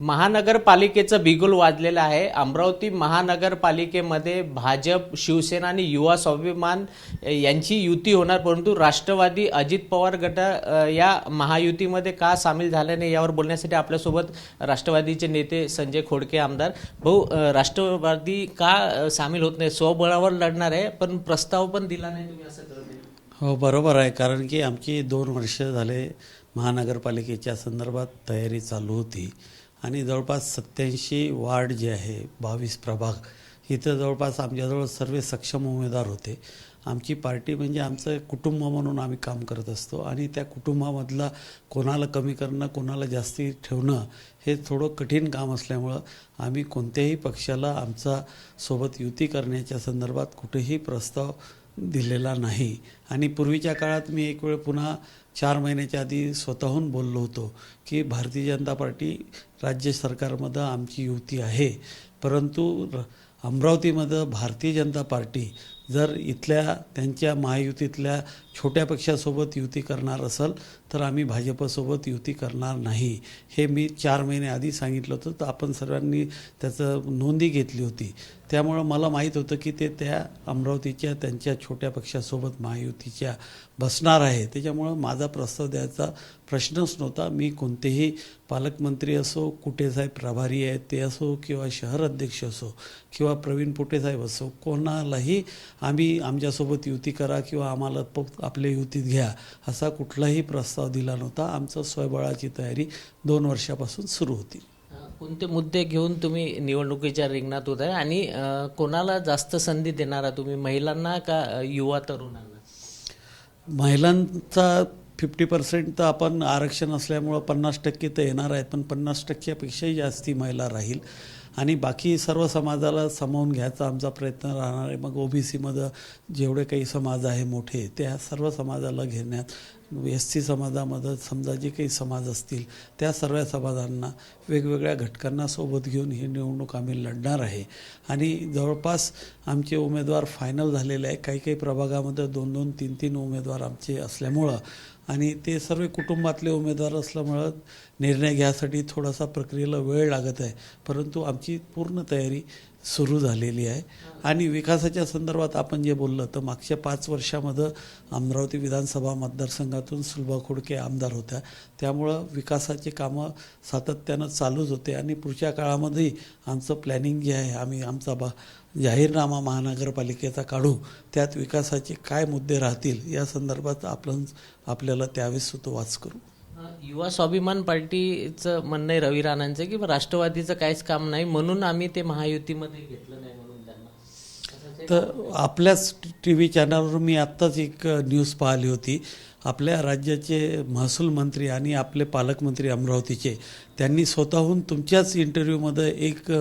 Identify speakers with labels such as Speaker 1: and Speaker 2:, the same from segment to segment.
Speaker 1: महानगरपालिकेचं बिगुल वाजलेलं आहे। अमरावती महानगरपालिकेमध्ये भाजप, शिवसेना आणि युवा स्वाभिमान यांची युती होणार, परंतु राष्ट्रवादी अजित पवार गट या महायुतीमध्ये का सामील झाले नाही यावर बोलण्यासाठी आपल्यासोबत राष्ट्रवादीचे नेते संजय खोडके आमदार। भाऊ, राष्ट्रवादी का सामील होत नाही? स्वबळावर लढणार आहे, पण प्रस्ताव पण दिला नाही तुम्ही, असं करत नाही?
Speaker 2: हो, बरोबर आहे। कारण की आमची 2 वर्ष झाले महानगरपालिकेच्या संदर्भात तयारी चालू होती आणि जवळपास 87 वार्ड जे आहे, 22 प्रभाग, इथं जवळपास आमच्याजवळ सर्व सक्षम उमेदवार होते। आमची पार्टी म्हणजे आमचं कुटुंब म्हणून आम्ही काम करत असतो आणि त्या कुटुंबामधला कोणाला कमी करणं, कोणाला जास्ती ठेवणं हे थोडं कठीण काम असल्यामुळं आम्ही कोणत्याही पक्षाला आमचा सोबत युती करण्याच्या संदर्भात कुठेही प्रस्ताव दिलेला नाही। आणि पूर्वीच्या काळात मी एक वेळ पुन्हा 4 महिन्याच्या आधी स्वतःहून बोललो होतो की भारतीय जनता पार्टी राज्य सरकारमध्ये आमची युती आहे, परंतु अमरावतीमध्ये भारतीय जनता पार्टी जर इथल्या त्यांच्या महायुतीतल्या छोट्या पक्षासोबत युती करणार असेल तर आम्ही भाजपसोबत युती करणार नाही, हे मी 4 महिने आधी सांगितलं होतं। तर आपण सर्वांनी त्याचं नोंदी घेतली होती। त्यामुळं मला माहीत होतं की ते त्या अमरावतीच्या त्यांच्या छोट्या पक्षासोबत महायुतीच्या बसणार आहे। त्याच्यामुळं माझा प्रस्ताव द्यायचा प्रश्नच नव्हता। मी कोणतेही पालकमंत्री असो, कुटेसाहेब प्रभारी आहेत ते असो, किंवा शहर अध्यक्ष असो, किंवा प्रवीण पोटेसाहेब असो, कोणालाही आम्ही आमच्यासोबत युती करा किंवा आम्हाला आपल्या युतीत घ्या असा कुठलाही प्रस्ताव दिला नव्हता। आमचं स्वबळाची तयारी 2 वर्षापासून सुरू होती।
Speaker 1: कोणते मुद्दे घेऊन तुम्ही निवडणुकीच्या रिंगणात होत आहे आणि कोणाला जास्त संधी देणार तुम्ही, महिलांना का युवा तरुणांना?
Speaker 2: महिलांचा 50% तर आपण आरक्षण असल्यामुळं 50% तर येणार आहेत, पण 50%पेक्षाही जास्ती महिला राहील आणि बाकी सर्व समाजाला सामावून घ्यायचा आमचा प्रयत्न राहणार आहे। मग ओबीसीमध्ये जेवढे काही समाज आहे मोठे, त्या सर्व समाजाला घेण्यात, SC समाजामध्ये समजा जे काही समाज असतील त्या सर्व समाजांना, वेगवेगळ्या घटकांना सोबत घेऊन ही निवडणूक आम्ही लढणार आहे। आणि जवळपास आमचे उमेदवार फायनल झालेले आहे। काही काही प्रभागामध्ये 2-2, 3-3 उमेदवार आमचे असल्यामुळं आणि ते सर्व कुटुंबातले उमेदवार असल्यामुळं निर्णय घ्यायसाठी थोडासा प्रक्रियेला वेळ लागत आहे, परंतु आमची पूर्ण तयारी सुरू झालेली आहे। आणि विकासाच्या संदर्भात आपण जे बोललं तर मागच्या 5 वर्षामध्ये अमरावती विधानसभा मतदारसंघातून सुलभा खोडके आमदार होत्या, त्यामुळं विकासाचे कामं सातत्यानं चालूच होते आणि पुढच्या काळामध्ये आमचं प्लॅनिंग जे आहे, आम्ही आमचा जाहीरनामा महानगरपालिकेचा काढू, त्यात विकासाचे काय मुद्दे राहतील या संदर्भात आपल्याला त्यावेळेस वाच करू।
Speaker 1: युवा स्वाभिमान पार्टीचं म्हणणं आहे रवी राणांचं की राष्ट्रवादीचं काहीच काम नाही म्हणून आम्ही ते महायुतीमध्ये घेतलं नाही म्हणून त्यांना।
Speaker 2: तर आपल्याच TV चॅनलवर मी आत्ताच एक न्यूज पाहिली होती। आपल्या राज्याचे महसूल मंत्री आणि आपले पालकमंत्री अमरावतीचे, त्यांनी स्वतःहून तुमच्याच इंटरव्ह्यूमध्ये एक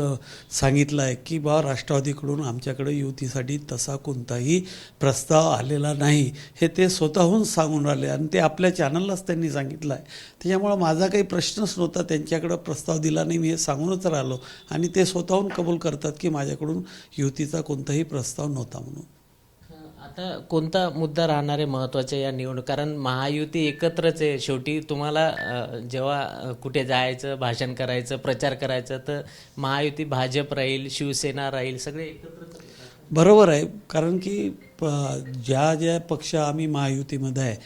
Speaker 2: सांगितलं आहे की बा राष्ट्रवादीकडून आमच्याकडे युतीसाठी तसा कोणताही प्रस्ताव आलेला नाही, हे ते स्वतःहून सांगून राहिले आणि ते आपल्या चॅनललाच त्यांनी सांगितलं आहे। त्याच्यामुळं माझा काही प्रश्नच नव्हता, त्यांच्याकडं प्रस्ताव दिला नाही मी हे सांगूनच राहिलो आणि ते स्वतःहून कबूल करतात की माझ्याकडून युतीचा कोणताही प्रस्ताव नव्हता म्हणून।
Speaker 1: आता कोणता मुद्दा राहणार आहे महत्त्वाचा या निवडणूक? कारण महायुती एकत्रच आहे शेवटी। तुम्हाला जेव्हा कुठे जायचं, भाषण करायचं, प्रचार करायचं तर महायुती भाजप राहील, शिवसेना राहील, सगळे एकत्रच।
Speaker 2: बरोबर आहे, कारण की ज्या पक्ष आम्ही महायुतीमध्ये आहे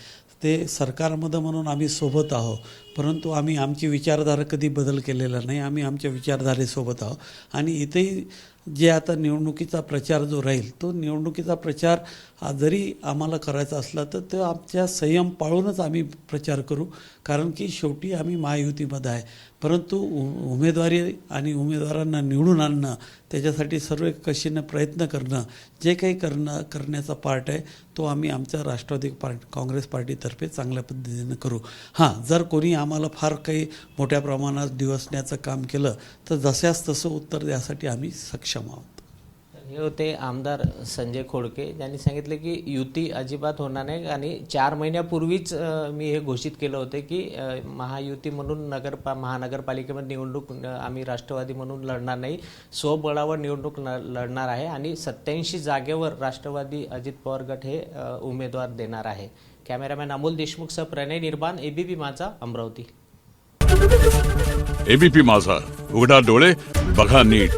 Speaker 2: ते सरकारमध्ये म्हणून आम्ही सोबत आहोत, परंतु आम्ही आमची विचारधारा कधी बदल केलेला नाही। आम्ही आमच्या विचारधारेसोबत आहोत आणि इथेही जे आता निवडणुकीचा प्रचार जो राहील, तो निवडणुकीचा प्रचार जरी आम्हाला करायचा असला तर तो आमच्या संयम पाळूनच आम्ही प्रचार करू, कारण की शेवटी आम्ही महायुतीमध्ये आहे। परंतु उमेदवारी आणि उमेदवारांना निवडून आणणं, त्याच्यासाठी सर्व कशीनं प्रयत्न करणं, जे काही करण्याचा पार्ट आहे तो आम्ही आमच्या राष्ट्रवादी काँग्रेस पार्टीतर्फे चांगल्या पद्धतीनं करू। हां, जर कोणी आम्हाला फार काही मोठ्या प्रमाणात दिवसण्याचं काम केलं तर जशास तसं उत्तर द्यासाठी आम्ही सक्षम आहोत।
Speaker 1: हे होते आमदार संजय खोडके, ज्यांनी सांगितले की युती अजिबात होणार नाही आणि 4 महिन्यापूर्वीच मी हे घोषित केलं होतं की महायुती म्हणून महानगरपालिकेमध्ये निवडणूक आम्ही राष्ट्रवादी म्हणून लढणार नाही, स्वबळावर निवडणूक लढणार आहे आणि 87 जागेवर राष्ट्रवादी अजित पवार गट हे उमेदवार देणार आहे। कॅमेरामॅन अमोल देशमुखसह प्रणय निर्बाण, ABP माझा, अमरावती।
Speaker 3: एबीपी माझा, उघडा डोळे बघा नीट.